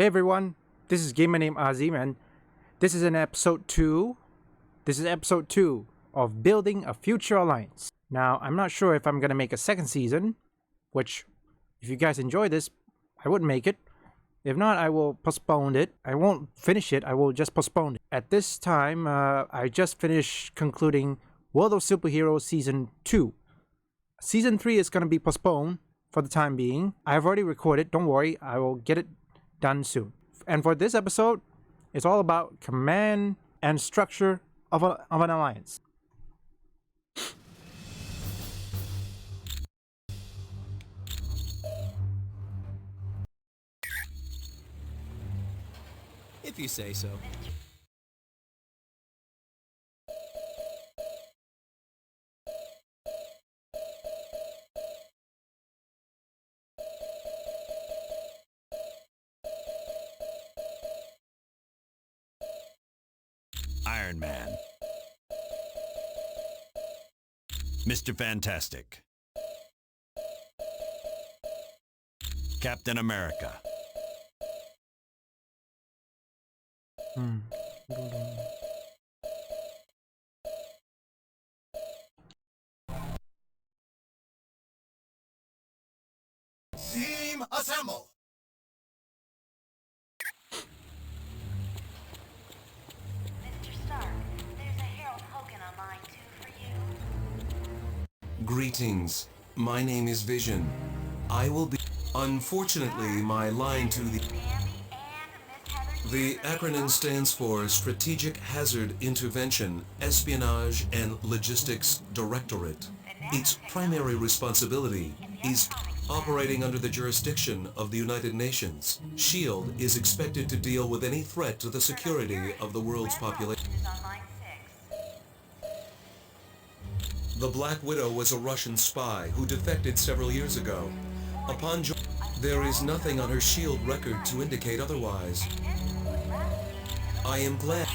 Hey everyone, this is gamer named Azim, and this is episode 2. This is episode 2 of Building a Future Alliance. Now, I'm not sure if I'm going to make a second season, which, if you guys enjoy this, I would make it. If not, I will postpone it. I won't finish it, I will just postpone it. At this time, I just finished concluding World of Superheroes Season 2. Season 3 is going to be postponed for the time being. I have already recorded, don't worry, I will get it done soon. And for this episode, it's all about command and structure of an alliance. If you say so. Iron Man. Mr. Fantastic. Captain America. Team assemble! Mr. Stark, there's a Harold Hogan on line 2 for you. Greetings. My name is Vision. I will be... Unfortunately, my line to the... The acronym stands for Strategic Hazard Intervention, Espionage and Logistics Directorate. Its primary responsibility is operating under the jurisdiction of the United Nations. SHIELD is expected to deal with any threat to the security of the world's population. The Black Widow was a Russian spy who defected several years ago. Upon there is nothing on her SHIELD record to indicate otherwise. I am glad.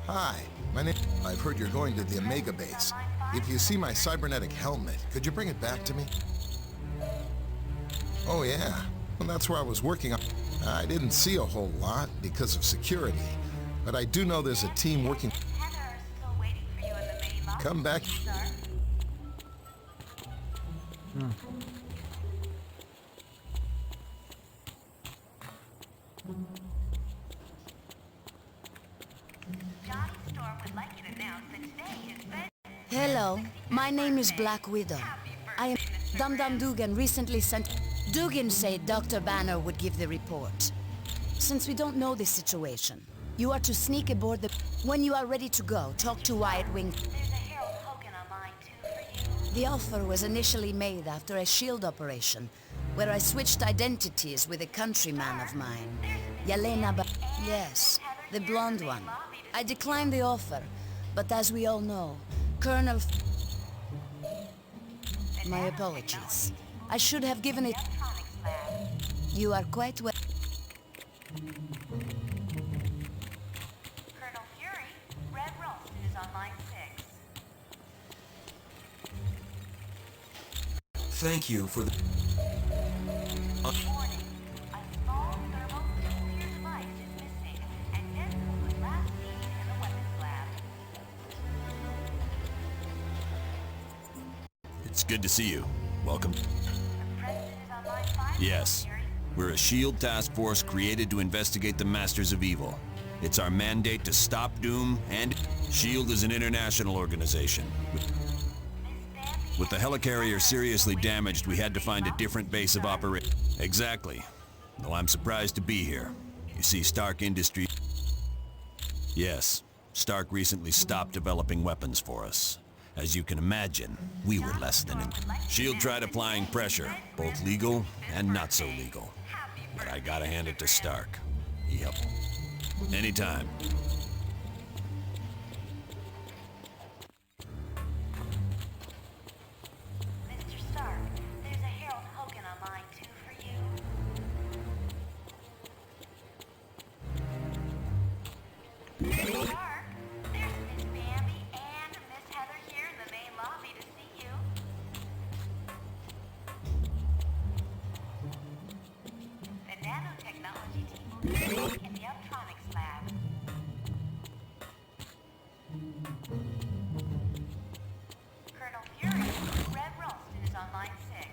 Hi, my name... I've heard you're going to the Omega base. If you see my cybernetic helmet, could you bring it back to me? Oh yeah, well that's where I was working on... I didn't see a whole lot because of security, but I do know there's a team working... Come back... Hello, my name is Black Widow. I am... Dum Dum Dugan recently sent... Dugan said Dr. Banner would give the report. Since we don't know the situation, you are to sneak aboard the... When you are ready to go, talk to Wyatt Wing. There's a Harold Hogan on line 2 for you. The offer was initially made after a SHIELD operation, where I switched identities with a countryman of mine. Yelena Yes, the blonde one. I declined the offer, but as we all know, Colonel... My apologies. I should have given it... You are quite well... Colonel Fury, Red Ralston is on line 6. Thank you for the... Warning. A small thermonuclear device is missing, and Denver was last seen in the weapons lab. It's good to see you. Welcome. The President is on line 5. Yes. Fury. We're a SHIELD task force created to investigate the Masters of Evil. It's our mandate to stop Doom, and SHIELD is an international organization. With the helicarrier seriously damaged, we had to find a different base of operation. Exactly. Though I'm surprised to be here. You see, Stark Industries... Yes, Stark recently stopped developing weapons for us. As you can imagine, we were less than... SHIELD tried applying pressure, both legal and not so legal. But I gotta hand it to Stark. He helped. Anytime. Mr. Stark, there's a Harold Hogan on line 2 for you. Stark, there's Miss Bambi and Miss Heather here in the main lobby to see you. in the electronics lab. Colonel Fury, Red Ralston is on line 6.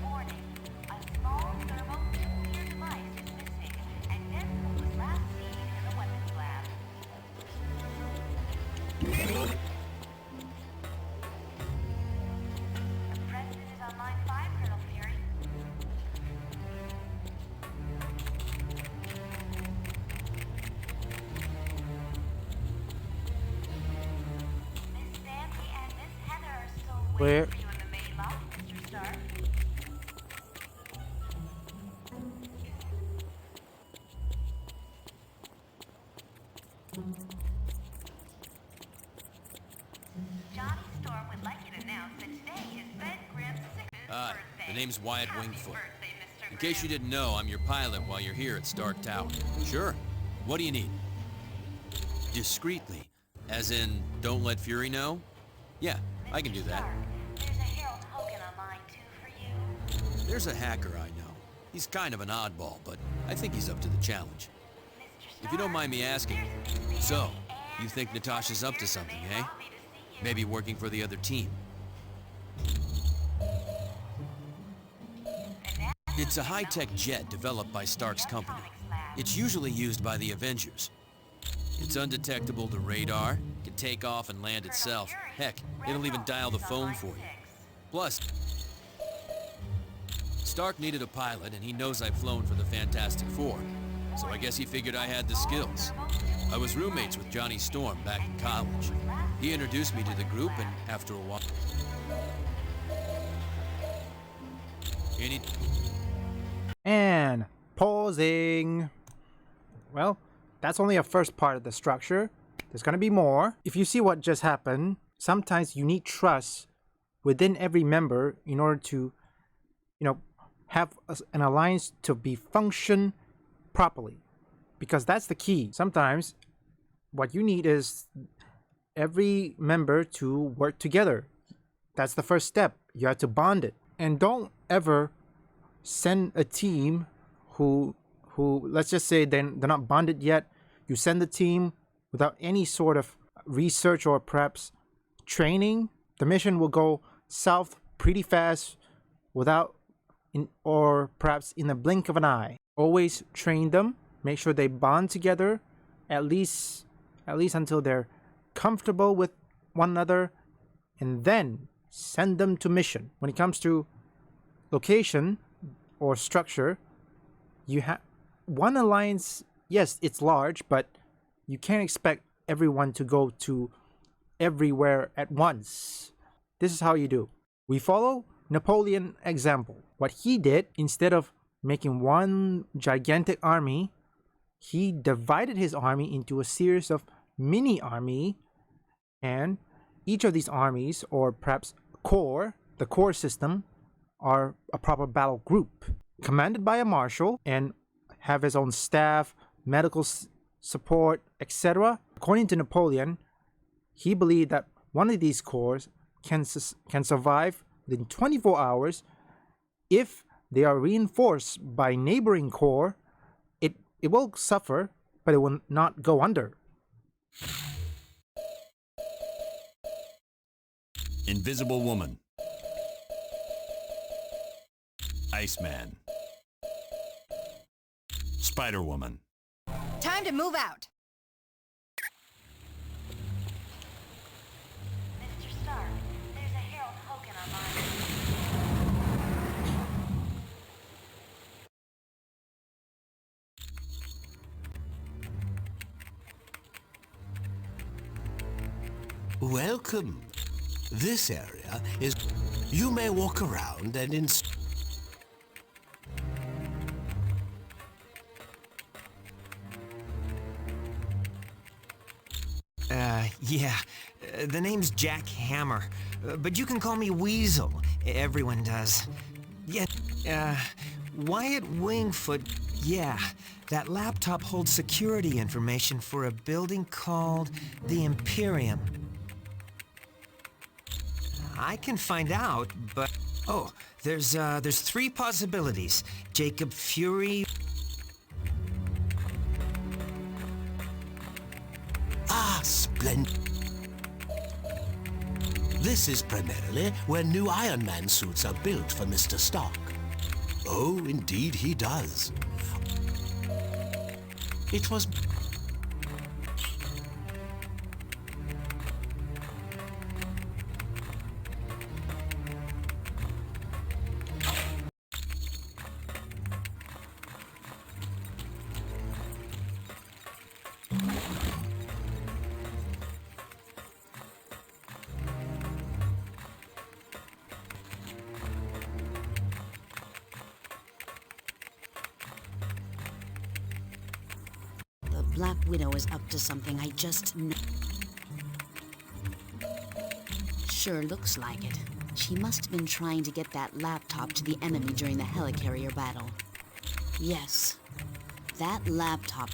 Warning, a small thermonuclear device is missing, and Denzel was last seen in the weapons lab. The President is on line 5, Colonel Fury. Miss Sandy and Miss Heather are still Where? waiting for you in the main lobby, Mr. Stark. Johnny Storm would like you to announce that today is Ben Grimm's 6th birthday. The name's Wyatt Happy Wingfoot. birthday, Mr. In case you Grimm. didn't know, I'm your pilot while you're here at Stark Tower. Sure. What do you need? Discreetly. As in, don't let Fury know? Yeah, I can do that. Stark, there's a Harold Hogan on line 2 for you. There's a hacker I know. He's kind of an oddball, but I think he's up to the challenge. Mr. If you don't Stark, mind me asking, there's Miss so, Sandy you think and Miss Natasha's Heather up to here in the something, main eh? lobby to see you. Maybe working for the other team. It's a high-tech jet developed by Stark's company. It's usually used by the Avengers. It's undetectable to radar, can take off and land itself. Heck, it'll even dial the phone for you. Plus, Stark needed a pilot, and he knows I've flown for the Fantastic Four. So I guess he figured I had the skills. I was roommates with Johnny Storm back in college. He introduced me to the group, and after a while... Any... And pausing. Well, that's only a first part of the structure. There's gonna be more. If you see what just happened, sometimes you need trust within every member in order to, have an alliance to be function properly. Because that's the key. Sometimes what you need is every member to work together. That's the first step. You have to bond it. And don't ever send a team who let's just say they're not bonded yet. You send the team without any sort of research or perhaps training. The mission will go south pretty fast or perhaps in the blink of an eye. Always train them. Make sure they bond together at least until they're comfortable with one another, and then send them to mission. When it comes to location or structure, you have one alliance. Yes, it's large, but you can't expect everyone to go to everywhere at once. This is how you do. We follow Napoleon example. What he did, instead of making one gigantic army, he divided his army into a series of mini army, and each of these armies, or perhaps the core system, are a proper battle group, commanded by a marshal, and have his own staff, medical support, etc. According to Napoleon, he believed that one of these corps can survive within 24 hours if they are reinforced by neighboring corps. It will suffer, but it will not go under. Invisible Woman. Iceman. Spider-Woman. Time to move out. Mr. Stark, there's a Harold Hogan on line. Welcome. This area is... You may walk around and The name's Jack Hammer, but you can call me Weasel. Everyone does. Yeah, Wyatt Wingfoot, yeah. That laptop holds security information for a building called the Imperium. I can find out, but... Oh, there's three possibilities. Jacob Fury... Ah, splendid. This is primarily where new Iron Man suits are built for Mr. Stark. Oh, indeed he does. It was... The Black Widow is up to something, I just know. Sure looks like it. She must have been trying to get that laptop to the enemy during the helicarrier battle. Yes, that laptop.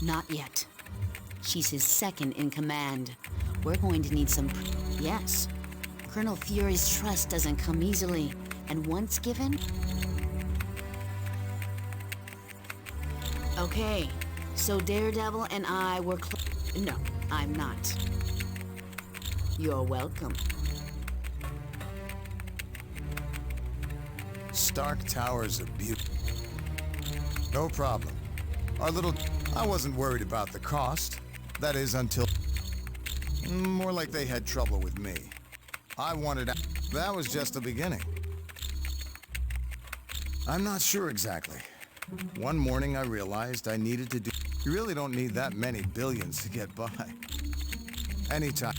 Not yet. She's his second in command. We're going to need some... Yes. Colonel Fury's trust doesn't come easily, and once given... Okay, so Daredevil and I were No, I'm not. You're welcome. Stark Tower's a beaut. No problem. Our little... I wasn't worried about the cost. That is, until... More like they had trouble with me. I wanted... That was just the beginning. I'm not sure exactly. One morning I realized I needed to do... You really don't need that many billions to get by. Anytime.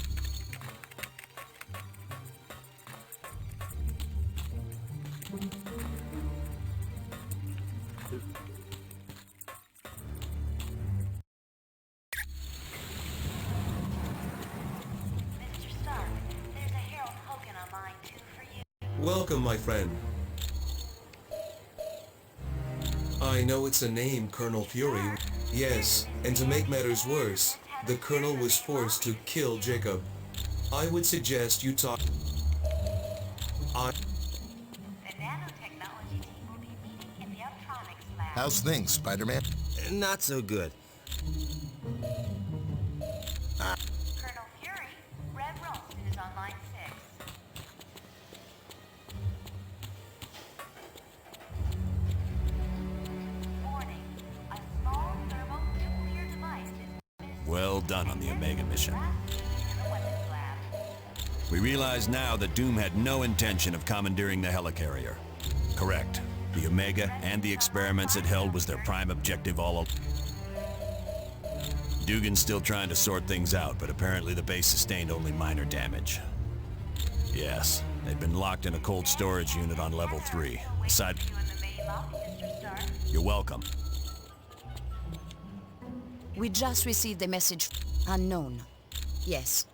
Mr. Stark, there's a Harold Hogan on line 2 for you. Welcome, my friend. I know it's a name, Colonel Fury. Yes, and to make matters worse, the Colonel was forced to kill Jacob. I would suggest you talk... The nanotechnology team will be meeting in the Uptronics lab. How's things, Spider-Man? Not so good. Colonel Fury, Red Ralston is on line 6. Warning, a small thermonuclear device is... Well done on the Omega mission. last seen in the weapons lab. We realize now that Doom had no intention of commandeering the helicarrier. Correct. The Omega and the experiments it held was their prime objective all along. Dugan's still trying to sort things out, but apparently the base sustained only minor damage. Yes, they've been locked in a cold storage unit on level 3. Aside... You in the main lobby, Mr. Stark. You're welcome. We just received a message... Unknown. Yes.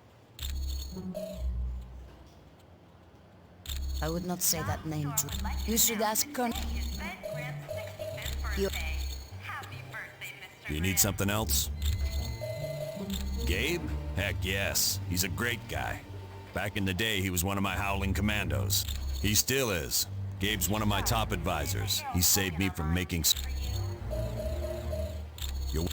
I would not say that name to... You should ask Colonel... His Ben Grimm's 65th You- birthday. Happy birthday, Mr. Do you need something else? Gabe? Heck yes. He's a great guy. Back in the day, he was one of my Howling Commandos. He still is. Gabe's one of my top advisors. He saved me from making... You're... Mr.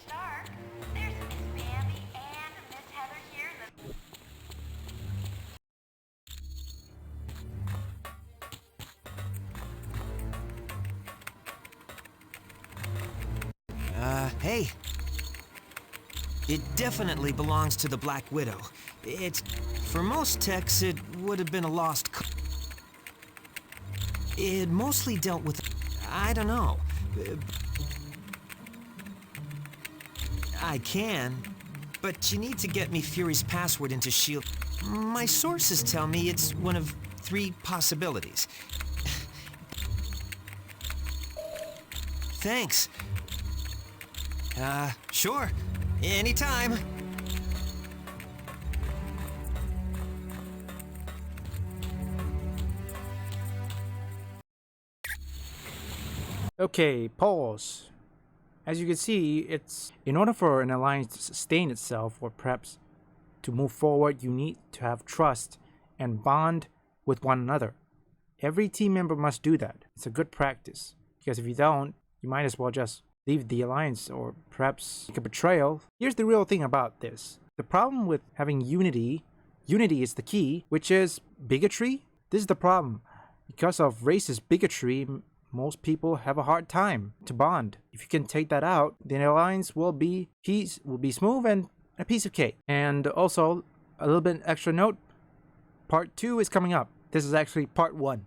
Stark, there's Miss Bambi and Miss Heather here in the... Hey. It definitely belongs to the Black Widow. It's... For most techs, it would have been a lost... It mostly dealt with... I don't know. I can, but you need to get me Fury's password into S.H.I.E.L.D. My sources tell me it's one of 3 possibilities. Thanks. Sure. Anytime. Okay, pause. As you can see, it's in order for an alliance to sustain itself, or perhaps to move forward, you need to have trust and bond with one another. Every team member must do that. It's a good practice, because if you don't, you might as well just leave the alliance or perhaps make a betrayal. Here's the real thing about this. The problem with having unity is the key, which is bigotry. This is the problem. Because of racist bigotry, most people have a hard time to bond. If you can take that out, then the alliance will be smooth and a piece of cake. And also, a little bit extra note, part 2 is coming up. This is actually part 1.